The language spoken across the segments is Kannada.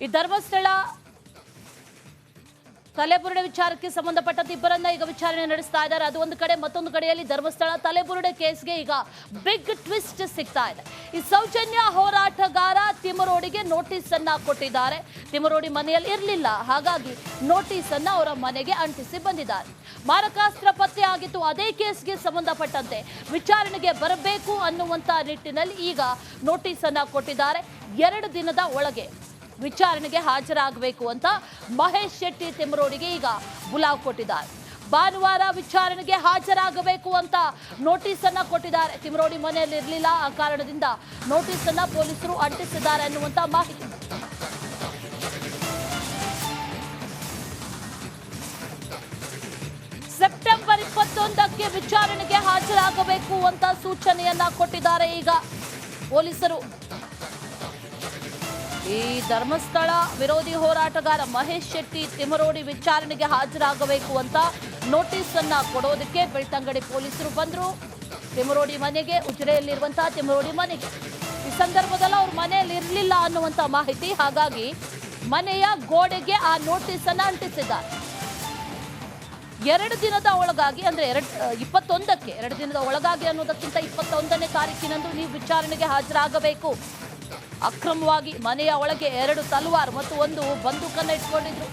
ಈ ಧರ್ಮಸ್ಥಳ ತಲೆಬುರುಡೆ ವಿಚಾರಕ್ಕೆ ಸಂಬಂಧಪಟ್ಟಂತೆ ಇಬ್ಬರನ್ನ ಈಗ ವಿಚಾರಣೆ ನಡೆಸ್ತಾ ಇದ್ದಾರೆ. ಅದು ಒಂದು ಕಡೆ, ಮತ್ತೊಂದು ಕಡೆಯಲ್ಲಿ ಧರ್ಮಸ್ಥಳ ತಲೆಬುರುಡೆ ಕೇಸ್ಗೆ ಈಗ ಬಿಗ್ ಟ್ವಿಸ್ಟ್ ಸಿಗ್ತಾ ಇದೆ. ಈ ಸೌಜನ್ಯ ಹೋರಾಟಗಾರ ತಿಮರೋಡಿಗೆ ನೋಟಿಸ್ ಅನ್ನ ಕೊಟ್ಟಿದ್ದಾರೆ. ತಿಮರೋಡಿ ಮನೆಯಲ್ಲಿ ಇರಲಿಲ್ಲ, ಹಾಗಾಗಿ ನೋಟಿಸ್ ಅನ್ನ ಅವರ ಮನೆಗೆ ಅಂಟಿಸಿ ಬಂದಿದ್ದಾರೆ. ಮಾರಕಾಸ್ತ್ರ ಪತ್ತೆ ಆಗಿತ್ತು. ಅದೇ ಕೇಸ್ಗೆ ಸಂಬಂಧಪಟ್ಟಂತೆ ವಿಚಾರಣೆಗೆ ಬರಬೇಕು ಅನ್ನುವಂತ ನಿಟ್ಟಿನಲ್ಲಿ ಈಗ ನೋಟಿಸ್ ಅನ್ನ ಕೊಟ್ಟಿದ್ದಾರೆ. 2 ದಿನದ ಒಳಗೆ ವಿಚಾರಣೆಗೆ ಹಾಜರಾಗಬೇಕು ಅಂತ ಮಹೇಶ್ ಶೆಟ್ಟಿ ತಿಮರೋಡಿಗೆ ಈಗ ಬುಲಾವ್ ಕೊಟ್ಟಿದ್ದಾರೆ. ಭಾನುವಾರ ವಿಚಾರಣೆಗೆ ಹಾಜರಾಗಬೇಕು ಅಂತ ನೋಟಿಸ್ ಅನ್ನ ಕೊಟ್ಟಿದ್ದಾರೆ. ತಿಮರೋಡಿ ಮನೆಯಲ್ಲಿ ಇರಲಿಲ್ಲ, ಆ ಕಾರಣದಿಂದ ನೋಟಿಸ್ ಅನ್ನ ಪೊಲೀಸರು ಅಂಟಿಸಿದ್ದಾರೆ ಅನ್ನುವಂತ ಮಾಹಿತಿ. ಸೆಪ್ಟೆಂಬರ್ 21ಕ್ಕೆ ವಿಚಾರಣೆಗೆ ಹಾಜರಾಗಬೇಕು ಅಂತ ಸೂಚನೆಯನ್ನ ಕೊಟ್ಟಿದ್ದಾರೆ ಈಗ ಪೊಲೀಸರು. ಈ ಧರ್ಮಸ್ಥಳ ವಿರೋಧಿ ಹೋರಾಟಗಾರ ಮಹೇಶ್ ಶೆಟ್ಟಿ ತಿಮರೋಡಿ ವಿಚಾರಣೆಗೆ ಹಾಜರಾಗಬೇಕು ಅಂತ ನೋಟಿಸ್ ಅನ್ನ ಕೊಡೋದಕ್ಕೆ ಬೆಳ್ತಂಗಡಿ ಪೊಲೀಸರು ಬಂದರು. ತಿಮರೋಡಿ ಮನೆಗೆ, ಉಜಿರೆಯಲ್ಲಿರುವಂತಹ ತಿಮರೋಡಿ ಮನೆಗೆ. ಈ ಸಂದರ್ಭದಲ್ಲಿ ಅವ್ರ ಮನೆಯಲ್ಲಿ ಇರಲಿಲ್ಲ ಅನ್ನುವಂಥ ಮಾಹಿತಿ, ಹಾಗಾಗಿ ಮನೆಯ ಗೋಡೆಗೆ ಆ ನೋಟಿಸ್ ಅನ್ನ ಅಂಟಿಸಿದ್ದಾರೆ. 2 ದಿನದ ಒಳಗಾಗಿ, ಅಂದ್ರೆ 21ಕ್ಕೆ, 2 ದಿನದ ಒಳಗಾಗಿ ಅನ್ನೋದಕ್ಕಿಂತ 21ನೇ ತಾರೀಕಿನಂದು ನೀವು ವಿಚಾರಣೆಗೆ ಹಾಜರಾಗಬೇಕು. ಅಕ್ರಮವಾಗಿ ಮನೆಯ ಒಳಗೆ 2 ತಲವಾರ್ ಮತ್ತು 1 ಬಂದೂಕನ್ನು ಇಟ್ಕೊಂಡಿದ್ರು,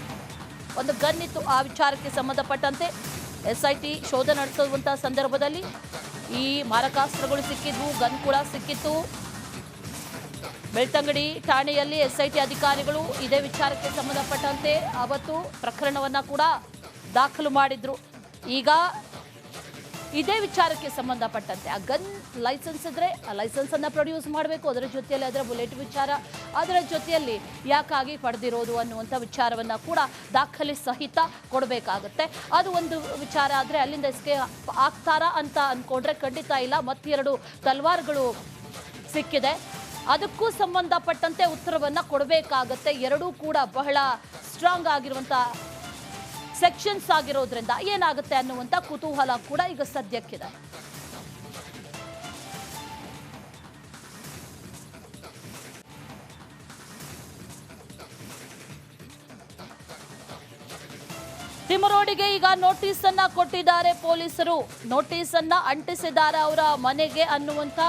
ಒಂದು ಗನ್ ಇತ್ತು. ಆ ವಿಚಾರಕ್ಕೆ ಸಂಬಂಧಪಟ್ಟಂತೆ SIT ಶೋಧ ನಡೆಸುವಂತಹ ಸಂದರ್ಭದಲ್ಲಿ ಈ ಮಾರಕಾಸ್ತ್ರಗಳು ಸಿಕ್ಕಿದ್ವು, ಗನ್ ಕೂಡ ಸಿಕ್ಕಿತ್ತು. ಬೆಳ್ತಂಗಡಿ ಠಾಣೆಯಲ್ಲಿ SIT ಅಧಿಕಾರಿಗಳು ಇದೇ ವಿಚಾರಕ್ಕೆ ಸಂಬಂಧಪಟ್ಟಂತೆ ಅವತ್ತು ಪ್ರಕರಣವನ್ನ ಕೂಡ ದಾಖಲು ಮಾಡಿದ್ರು. ಈಗ ಇದೇ ವಿಚಾರಕ್ಕೆ ಸಂಬಂಧಪಟ್ಟಂತೆ ಆ ಗನ್ ಲೈಸೆನ್ಸ್ ಇದ್ರೆ ಆ ಲೈಸೆನ್ಸ್ ಅನ್ನ ಪ್ರೊಡ್ಯೂಸ್ ಮಾಡಬೇಕು, ಅದರ ಜೊತೆಯಲ್ಲಿ ಅದರ ಬುಲೆಟ್ ವಿಚಾರ, ಅದರ ಜೊತೆಯಲ್ಲಿ ಯಾಕಾಗಿ ಪಡೆದಿರೋದು ಅನ್ನುವಂಥ ವಿಚಾರವನ್ನ ಕೂಡ ದಾಖಲೆ ಸಹಿತ ಕೊಡಬೇಕಾಗುತ್ತೆ. ಅದು ಒಂದು ವಿಚಾರ ಆದರೆ ಅಲ್ಲಿಂದ ಎಸ್ಕೇಪ್ ಆಗ್ತಾರಾ ಅಂತ ಅಂದ್ಕೊಂಡ್ರೆ ಖಂಡಿತ ಇಲ್ಲ. ಮತ್ತೆರಡು ತಲ್ವಾರ್ಗಳು ಸಿಕ್ಕಿದೆ, ಅದಕ್ಕೂ ಸಂಬಂಧಪಟ್ಟಂತೆ ಉತ್ತರವನ್ನ ಕೊಡಬೇಕಾಗತ್ತೆ. ಎರಡೂ ಕೂಡ ಬಹಳ ಸ್ಟ್ರಾಂಗ್ ಆಗಿರುವಂಥ ಸೆಕ್ಷನ್ಸ್ ಆಗಿರೋದ್ರಿಂದ ಏನಾಗುತ್ತೆ ಅನ್ನುವಂಥ ಕುತೂಹಲ ಕೂಡ ಈಗ ಸದ್ಯಕ್ಕಿದೆ. ತಿಮರೋಡಿಗೆ ಈಗ ನೋಟಿಸ್ ಅನ್ನ ಕೊಟ್ಟಿದ್ದಾರೆ ಪೊಲೀಸರು. ನೋಟಿಸ್ ಅನ್ನ ಅಂಟಿಸಿದ್ದಾರೆ ಅವರ ಮನೆಗೆ ಅನ್ನುವಂಥ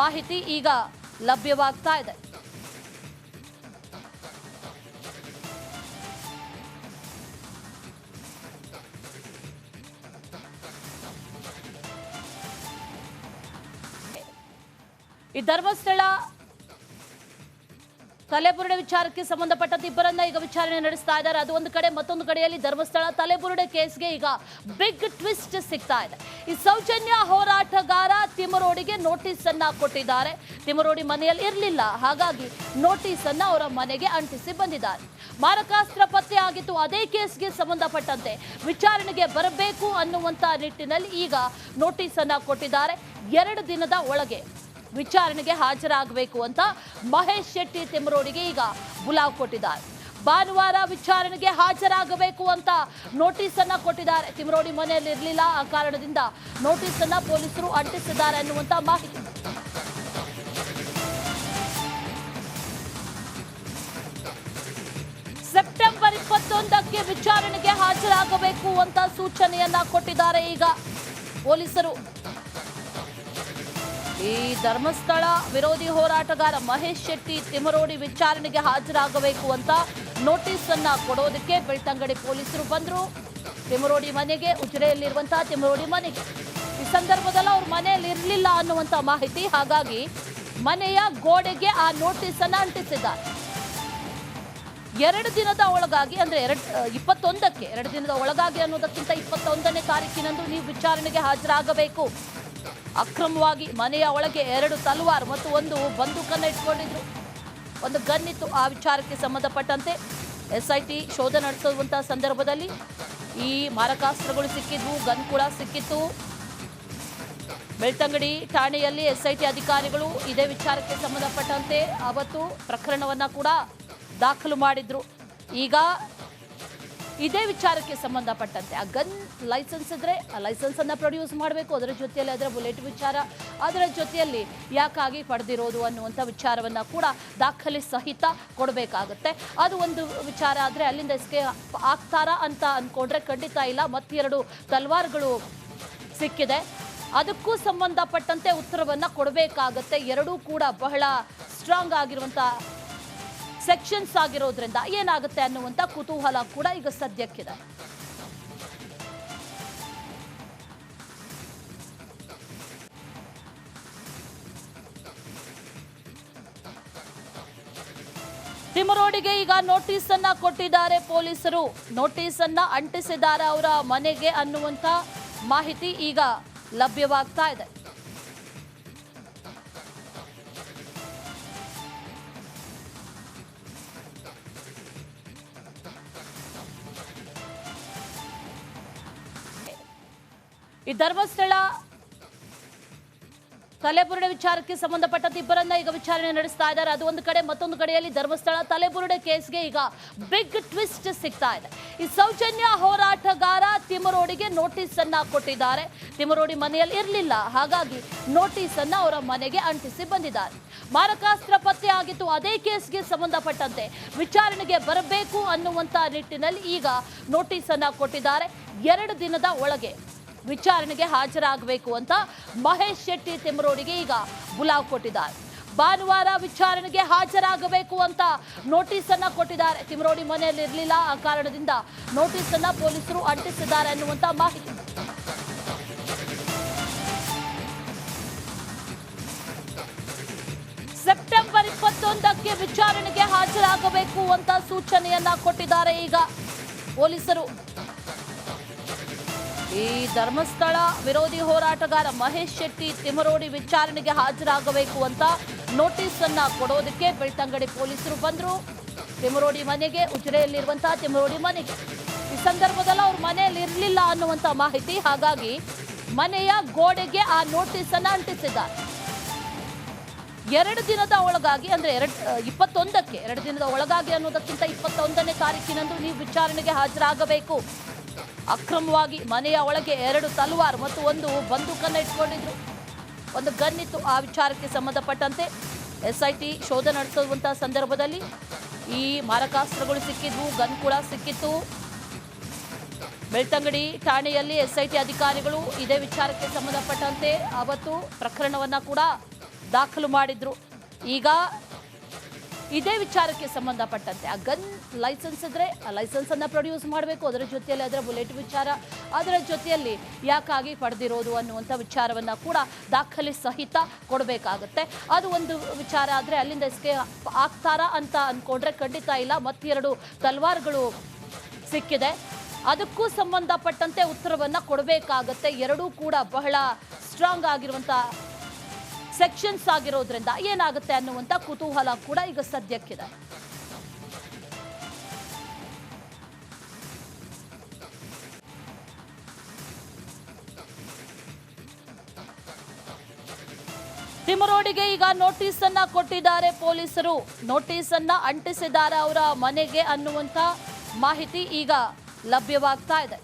ಮಾಹಿತಿ ಈಗ ಲಭ್ಯವಾಗ್ತಾ ಇದೆ. ಈ ಧರ್ಮಸ್ಥಳ ತಲೆಬುರುಡೆ ವಿಚಾರಕ್ಕೆ ಸಂಬಂಧಪಟ್ಟಂತೆ ಇಬ್ಬರನ್ನ ಈಗ ವಿಚಾರಣೆ ನಡೆಸ್ತಾ ಇದ್ದಾರೆ. ಅದು ಒಂದು ಕಡೆ, ಮತ್ತೊಂದು ಕಡೆಯಲ್ಲಿ ಧರ್ಮಸ್ಥಳ ತಲೆಬುರುಡೆ ಕೇಸ್ಗೆ ಈಗ ಬಿಗ್ ಟ್ವಿಸ್ಟ್ ಸಿಗ್ತಾ ಇದೆ. ಈ ಸೌಜನ್ಯ ಹೋರಾಟಗಾರ ತಿಮರೋಡಿಗೆ ನೋಟಿಸ್ ಅನ್ನ ಕೊಟ್ಟಿದ್ದಾರೆ. ತಿಮರೋಡಿ ಮನೆಯಲ್ಲಿ ಇರಲಿಲ್ಲ, ಹಾಗಾಗಿ ನೋಟಿಸ್ ಅನ್ನ ಅವರ ಮನೆಗೆ ಅಂಟಿಸಿ ಬಂದಿದ್ದಾರೆ. ಮಾರಕಾಸ್ತ್ರ ಪತ್ತೆ ಆಗಿತ್ತು. ಅದೇ ಕೇಸ್ಗೆ ಸಂಬಂಧಪಟ್ಟಂತೆ ವಿಚಾರಣೆಗೆ ಬರಬೇಕು ಅನ್ನುವಂತ ನಿಟ್ಟಿನಲ್ಲಿ ಈಗ ನೋಟಿಸ್ ಅನ್ನ ಕೊಟ್ಟಿದ್ದಾರೆ. 2 ದಿನದ ಒಳಗೆ ವಿಚಾರಣೆಗೆ ಹಾಜರಾಗಬೇಕು ಅಂತ ಮಹೇಶ್ ಶೆಟ್ಟಿ ತಿಮರೋಡಿಗೆ ಈಗ ಬುಲಾವ್ ಕೊಟ್ಟಿದ್ದಾರೆ. ಭಾನುವಾರ ವಿಚಾರಣೆಗೆ ಹಾಜರಾಗಬೇಕು ಅಂತ ನೋಟಿಸ್ ಅನ್ನ ಕೊಟ್ಟಿದ್ದಾರೆ. ತಿಮರೋಡಿ ಮನೆಯಲ್ಲಿ ಇರಲಿಲ್ಲ, ಆ ಕಾರಣದಿಂದ ನೋಟಿಸ್ ಅನ್ನ ಪೊಲೀಸರು ಅಂಟಿಸಿದ್ದಾರೆ ಅನ್ನುವಂತ ಮಾಹಿತಿ. ಸೆಪ್ಟೆಂಬರ್ 21ಕ್ಕೆ ವಿಚಾರಣೆಗೆ ಹಾಜರಾಗಬೇಕು ಅಂತ ಸೂಚನೆಯನ್ನ ಕೊಟ್ಟಿದ್ದಾರೆ ಈಗ ಪೊಲೀಸರು. ಈ ಧರ್ಮಸ್ಥಳ ವಿರೋಧಿ ಹೋರಾಟಗಾರ ಮಹೇಶ್ ಶೆಟ್ಟಿ ತಿಮರೋಡಿ ವಿಚಾರಣೆಗೆ ಹಾಜರಾಗಬೇಕು ಅಂತ ನೋಟಿಸ್ ಅನ್ನ ಕೊಡೋದಕ್ಕೆ ಬೆಳ್ತಂಗಡಿ ಪೊಲೀಸರು ಬಂದರು. ತಿಮರೋಡಿ ಮನೆಗೆ, ಉಜಿರೆಯಲ್ಲಿರುವಂತಹ ತಿಮರೋಡಿ ಮನೆಗೆ. ಈ ಸಂದರ್ಭದಲ್ಲಿ ಅವ್ರ ಮನೆಯಲ್ಲಿ ಇರಲಿಲ್ಲ ಅನ್ನುವಂಥ ಮಾಹಿತಿ, ಹಾಗಾಗಿ ಮನೆಯ ಗೋಡೆಗೆ ಆ ನೋಟಿಸ್ ಅನ್ನ ಅಂಟಿಸಿದ್ದಾರೆ. 2 ದಿನದ ಒಳಗಾಗಿ, ಅಂದ್ರೆ 21ಕ್ಕೆ, 2 ದಿನದ ಒಳಗಾಗಿ ಅನ್ನೋದಕ್ಕಿಂತ 21ನೇ ತಾರೀಕಿನಂದು ನೀವು ವಿಚಾರಣೆಗೆ ಹಾಜರಾಗಬೇಕು. ಅಕ್ರಮವಾಗಿ ಮನೆಯ ಒಳಗೆ 2 ತಲವಾರ್ ಮತ್ತು 1 ಬಂದೂಕನ್ನು ಇಟ್ಕೊಂಡಿದ್ರು, ಒಂದು ಗನ್ ಇತ್ತು. ಆ ವಿಚಾರಕ್ಕೆ ಸಂಬಂಧಪಟ್ಟಂತೆ SIT ಶೋಧ ನಡೆಸುವಂತಹ ಸಂದರ್ಭದಲ್ಲಿ ಈ ಮಾರಕಾಸ್ತ್ರಗಳು ಸಿಕ್ಕಿದ್ವು, ಗನ್ ಕೂಡ ಸಿಕ್ಕಿತ್ತು. ಬೆಳ್ತಂಗಡಿ ಠಾಣೆಯಲ್ಲಿ SIT ಅಧಿಕಾರಿಗಳು ಇದೇ ವಿಚಾರಕ್ಕೆ ಸಂಬಂಧಪಟ್ಟಂತೆ ಅವತ್ತು ಪ್ರಕರಣವನ್ನ ಕೂಡ ದಾಖಲು ಮಾಡಿದ್ರು. ಈಗ ಇದೇ ವಿಚಾರಕ್ಕೆ ಸಂಬಂಧಪಟ್ಟಂತೆ ಆ ಗನ್ ಲೈಸೆನ್ಸ್ ಇದ್ರೆ ಆ ಲೈಸೆನ್ಸ್ ಅನ್ನ ಪ್ರೊಡ್ಯೂಸ್ ಮಾಡಬೇಕು, ಅದರ ಜೊತೆಯಲ್ಲಿ ಅದರ ಬುಲೆಟ್ ವಿಚಾರ, ಅದರ ಜೊತೆಯಲ್ಲಿ ಯಾಕಾಗಿ ಪಡೆದಿರೋದು ಅನ್ನುವಂಥ ವಿಚಾರವನ್ನ ಕೂಡ ದಾಖಲೆ ಸಹಿತ ಕೊಡಬೇಕಾಗುತ್ತೆ. ಅದು ಒಂದು ವಿಚಾರ ಆದರೆ ಅಲ್ಲಿಂದ ಎಸ್ಕೇಪ್ ಆಗ್ತಾರಾ ಅಂತ ಅನ್ಕೊಂಡ್ರೆ ಖಂಡಿತ ಇಲ್ಲ. ಮತ್ತೆರಡು ತಲ್ವಾರ್ಗಳು ಸಿಕ್ಕಿದೆ, ಅದಕ್ಕೂ ಸಂಬಂಧಪಟ್ಟಂತೆ ಉತ್ತರವನ್ನ ಕೊಡಬೇಕಾಗತ್ತೆ. ಎರಡೂ ಕೂಡ ಬಹಳ ಸ್ಟ್ರಾಂಗ್ ಆಗಿರುವಂತ ಸೆಕ್ಷನ್ಸ್ ಆಗಿರೋದ್ರಿಂದ ಏನಾಗುತ್ತೆ ಅನ್ನುವಂತ ಕುತೂಹಲ ಕೂಡ ಈಗ ಸದ್ಯಕ್ಕಿದೆ. ತಿಮರೋಡಿಗೆ ಈಗ ನೋಟಿಸ್ ಅನ್ನ ಕೊಟ್ಟಿದ್ದಾರೆ ಪೊಲೀಸರು. ನೋಟಿಸ್ ಅನ್ನ ಅಂಟಿಸಿದ್ದಾರೆ ಅವರ ಮನೆಗೆ ಅನ್ನುವಂತ ಮಾಹಿತಿ ಈಗ ಲಭ್ಯವಾಗ್ತಾ ಇದೆ. ಈ ಧರ್ಮಸ್ಥಳ ತಲೆಬುರುಡೆ ವಿಚಾರಕ್ಕೆ ಸಂಬಂಧಪಟ್ಟಂತೆ ಇಬ್ಬರನ್ನ ಈಗ ವಿಚಾರಣೆ ನಡೆಸ್ತಾ ಇದ್ದಾರೆ. ಅದು ಒಂದು ಕಡೆ, ಮತ್ತೊಂದು ಕಡೆಯಲ್ಲಿ ಧರ್ಮಸ್ಥಳ ತಲೆಬುರುಡೆ ಕೇಸ್ಗೆ ಈಗ ಬಿಗ್ ಟ್ವಿಸ್ಟ್ ಸಿಗ್ತಾ ಇದೆ. ಈ ಸೌಜನ್ಯ ಹೋರಾಟಗಾರ ತಿಮರೋಡಿಗೆ ನೋಟಿಸ್ ಅನ್ನ ಕೊಟ್ಟಿದ್ದಾರೆ. ತಿಮರೋಡಿ ಮನೆಯಲ್ಲಿ ಇರಲಿಲ್ಲ, ಹಾಗಾಗಿ ನೋಟಿಸ್ ಅನ್ನ ಅವರ ಮನೆಗೆ ಅಂಟಿಸಿ ಬಂದಿದ್ದಾರೆ. ಮಾರಕಾಸ್ತ್ರ ಪತ್ತೆ ಆಗಿತ್ತು, ಅದೇ ಕೇಸ್ಗೆ ಸಂಬಂಧಪಟ್ಟಂತೆ ವಿಚಾರಣೆಗೆ ಬರಬೇಕು ಅನ್ನುವಂತ ನಿಟ್ಟಿನಲ್ಲಿ ಈಗ ನೋಟಿಸ್ ಅನ್ನ ಕೊಟ್ಟಿದ್ದಾರೆ. 2 ದಿನದ ಒಳಗೆ ವಿಚಾರಣೆಗೆ ಹಾಜರಾಗಬೇಕು ಅಂತ ಮಹೇಶ್ ಶೆಟ್ಟಿ ತಿಮರೋಡಿಗೆ ಈಗ ಬುಲಾವ್ ಕೊಟ್ಟಿದ್ದಾರೆ. ಭಾನುವಾರ ವಿಚಾರಣೆಗೆ ಹಾಜರಾಗಬೇಕು ಅಂತ ನೋಟಿಸ್ ಅನ್ನ ಕೊಟ್ಟಿದ್ದಾರೆ. ತಿಮರೋಡಿ ಮನೆಯಲ್ಲಿ ಇರಲಿಲ್ಲ, ಆ ಕಾರಣದಿಂದ ನೋಟಿಸ್ ಅನ್ನ ಪೊಲೀಸರು ಅಂಟಿಸಿದ್ದಾರೆ ಅನ್ನುವಂತ ಮಾಹಿತಿ. ಸೆಪ್ಟೆಂಬರ್ 21ಕ್ಕೆ ವಿಚಾರಣೆಗೆ ಹಾಜರಾಗಬೇಕು ಅಂತ ಸೂಚನೆಯನ್ನ ಕೊಟ್ಟಿದ್ದಾರೆ ಈಗ ಪೊಲೀಸರು. ಈ ಧರ್ಮಸ್ಥಳ ವಿರೋಧಿ ಹೋರಾಟಗಾರ ಮಹೇಶ್ ಶೆಟ್ಟಿ ತಿಮರೋಡಿ ವಿಚಾರಣೆಗೆ ಹಾಜರಾಗಬೇಕು ಅಂತ ನೋಟಿಸ್ ಅನ್ನ ಕೊಡೋದಕ್ಕೆ ಬೆಳ್ತಂಗಡಿ ಪೊಲೀಸರು ಬಂದ್ರು ತಿಮರೋಡಿ ಮನೆಗೆ, ಉಜಿರೆಯಲ್ಲಿರುವಂತಹ ತಿಮರೋಡಿ ಮನೆಗೆ. ಈ ಸಂದರ್ಭದಲ್ಲಿ ಅವ್ರ ಮನೆಯಲ್ಲಿ ಇರಲಿಲ್ಲ ಅನ್ನುವಂತ ಮಾಹಿತಿ, ಹಾಗಾಗಿ ಮನೆಯ ಗೋಡೆಗೆ ಆ ನೋಟಿಸ್ ಅನ್ನ ಅಂಟಿಸಿದ್ದಾರೆ. 2 ದಿನದ ಒಳಗಾಗಿ, ಅಂದ್ರೆ 21ಕ್ಕೆ, 2 ದಿನದ ಒಳಗಾಗಿ ಅನ್ನೋದಕ್ಕಿಂತ 21ನೇ ತಾರೀಕಿನಂದು ನೀವು ವಿಚಾರಣೆಗೆ ಹಾಜರಾಗಬೇಕು. ಅಕ್ರಮವಾಗಿ ಮನೆಯ ಒಳಗೆ 2 ತಲ್ವಾರ್ ಮತ್ತು 1 ಬಂದೂಕನ್ನು ಇಟ್ಕೊಂಡಿದ್ರು, ಒಂದು ಗನ್ ಇತ್ತು. ಆ ವಿಚಾರಕ್ಕೆ ಸಂಬಂಧಪಟ್ಟಂತೆ SIT ಶೋಧ ನಡೆಸುವಂತಹ ಸಂದರ್ಭದಲ್ಲಿ ಈ ಮಾರಕಾಸ್ತ್ರಗಳು ಸಿಕ್ಕಿದ್ವು, ಗನ್ ಕೂಡ ಸಿಕ್ಕಿತ್ತು. ಬೆಳ್ತಂಗಡಿ ಠಾಣೆಯಲ್ಲಿ SIT ಅಧಿಕಾರಿಗಳು ಇದೇ ವಿಚಾರಕ್ಕೆ ಸಂಬಂಧಪಟ್ಟಂತೆ ಅವತ್ತು ಪ್ರಕರಣವನ್ನ ಕೂಡ ದಾಖಲು ಮಾಡಿದ್ರು. ಈಗ ಇದೇ ವಿಚಾರಕ್ಕೆ ಸಂಬಂಧಪಟ್ಟಂತೆ ಆ ಗನ್ ಲೈಸೆನ್ಸ್ ಇದ್ರೆ ಆ ಲೈಸೆನ್ಸ್ ಅನ್ನ ಪ್ರೊಡ್ಯೂಸ್ ಮಾಡಬೇಕು, ಅದರ ಜೊತೆಯಲ್ಲಿ ಅದರ ಬುಲೆಟ್ ವಿಚಾರ, ಅದರ ಜೊತೆಯಲ್ಲಿ ಯಾಕಾಗಿ ಪಡೆದಿರೋದು ಅನ್ನುವಂಥ ವಿಚಾರವನ್ನ ಕೂಡ ದಾಖಲೆ ಸಹಿತ ಕೊಡಬೇಕಾಗುತ್ತೆ. ಅದು ಒಂದು ವಿಚಾರ ಆದರೆ ಅಲ್ಲಿಂದ ಎಸ್ಕೇಪ್ ಆಗ್ತಾರಾ ಅಂತ ಅನ್ಕೊಂಡ್ರೆ ಖಂಡಿತ ಇಲ್ಲ. ಮತ್ತೆರಡು ತಲ್ವಾರ್ಗಳು ಸಿಕ್ಕಿದೆ, ಅದಕ್ಕೂ ಸಂಬಂಧಪಟ್ಟಂತೆ ಉತ್ತರವನ್ನ ಕೊಡಬೇಕಾಗುತ್ತೆ. ಎರಡೂ ಕೂಡ ಬಹಳ ಸ್ಟ್ರಾಂಗ್ ಆಗಿರುವಂತ ಸೆಕ್ಷನ್ಸ್ ಆಗಿರೋದ್ರಿಂದ ಏನಾಗುತ್ತೆ ಅನ್ನುವಂತ ಕುತೂಹಲ ಕೂಡ ಈಗ ಸದ್ಯಕ್ಕಿದೆ. ತಿಮರೋಡಿಗೆ ಈಗ ನೋಟಿಸ್ ಅನ್ನ ಕೊಟ್ಟಿದ್ದಾರೆ ಪೊಲೀಸರು. ನೋಟಿಸ್ ಅನ್ನ ಅಂಟಿಸಿದ್ದಾರೆ ಅವರ ಮನೆಗೆ ಅನ್ನುವಂತ ಮಾಹಿತಿ ಈಗ ಲಭ್ಯವಾಗ್ತಾ ಇದೆ.